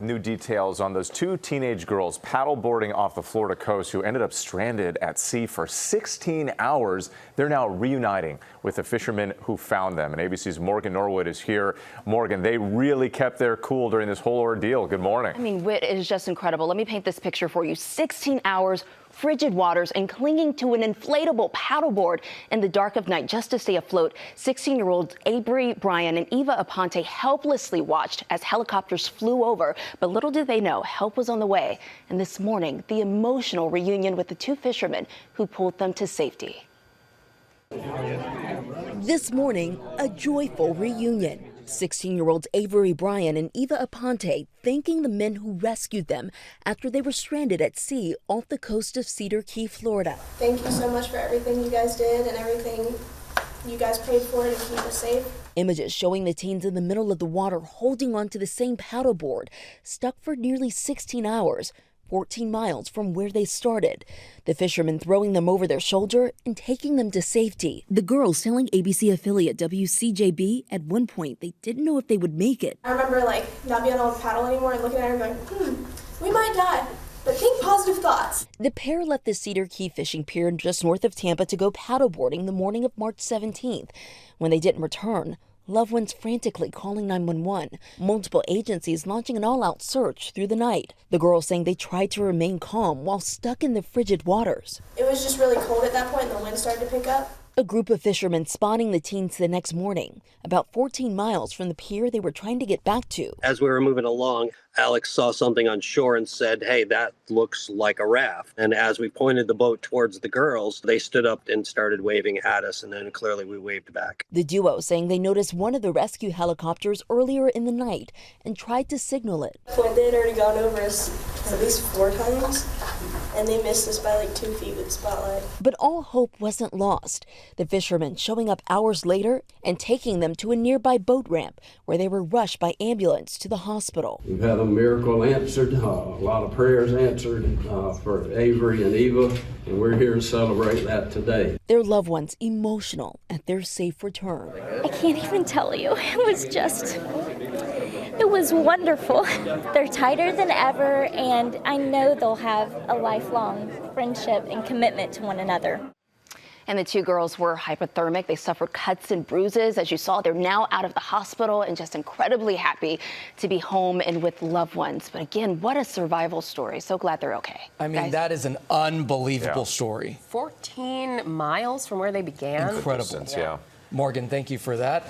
New details on those two teenage girls paddleboarding off the Florida coast who ended up stranded at sea for 16 hours. They're now reuniting with the fishermen who found them. And ABC's Morgan Norwood is here. Morgan, they really kept their cool during this whole ordeal. Good morning. I mean, it is just incredible. Let me paint this picture for you. 16 hours, frigid waters, and clinging to an inflatable paddleboard in the dark of night just to stay afloat. 16-year-olds Avery Bryan and Eva Aponte helplessly watched as helicopters flew over. But little did they know, help was on the way. And this morning, the emotional reunion with the two fishermen who pulled them to safety. This morning, a joyful reunion. 16-year-olds Avery Bryan and Eva Aponte thanking the men who rescued them after they were stranded at sea off the coast of Cedar Key, Florida. Thank you so much for everything you guys did and everything you guys paid for to keep us safe. Images showing the teens in the middle of the water holding onto the same paddleboard, stuck for nearly 16 hours. 14 miles from where they started. The fishermen throwing them over their shoulder and taking them to safety. The girls telling ABC affiliate WCJB at one point they didn't know if they would make it. I remember not being able to paddle anymore and looking at her going, we might die, but think positive thoughts. The pair left the Cedar Key fishing pier just north of Tampa to go paddleboarding the morning of March 17th. When they didn't return, loved ones frantically calling 911. Multiple agencies launching an all-out search through the night. The girls saying they tried to remain calm while stuck in the frigid waters. It was just really cold at that point and the wind started to pick up. A group of fishermen spotting the teens the next morning, about 14 miles from the pier they were trying to get back to. As we were moving along, Alex saw something on shore and said, "Hey, that looks like a raft." And as we pointed the boat towards the girls, they stood up and started waving at us, and then clearly we waved back. The duo saying they noticed one of the rescue helicopters earlier in the night and tried to signal it. When they had already gone over us at least 4 times, and they missed us by 2 feet with the spotlight. But all hope wasn't lost. The fishermen showing up hours later and taking them to a nearby boat ramp where they were rushed by ambulance to the hospital. We've had a miracle answered, a lot of prayers answered for Avery and Eva, and we're here to celebrate that today. Their loved ones emotional at their safe return. I can't even tell you. It was wonderful. They're tighter than ever, and I know they'll have a lifelong friendship and commitment to one another. And the two girls were hypothermic. They suffered cuts and bruises. As you saw, they're now out of the hospital and just incredibly happy to be home and with loved ones. But again, what a survival story. So glad they're okay. I mean, guys. That is an unbelievable story. 14 miles from where they began. Incredible. Yeah. Morgan, thank you for that.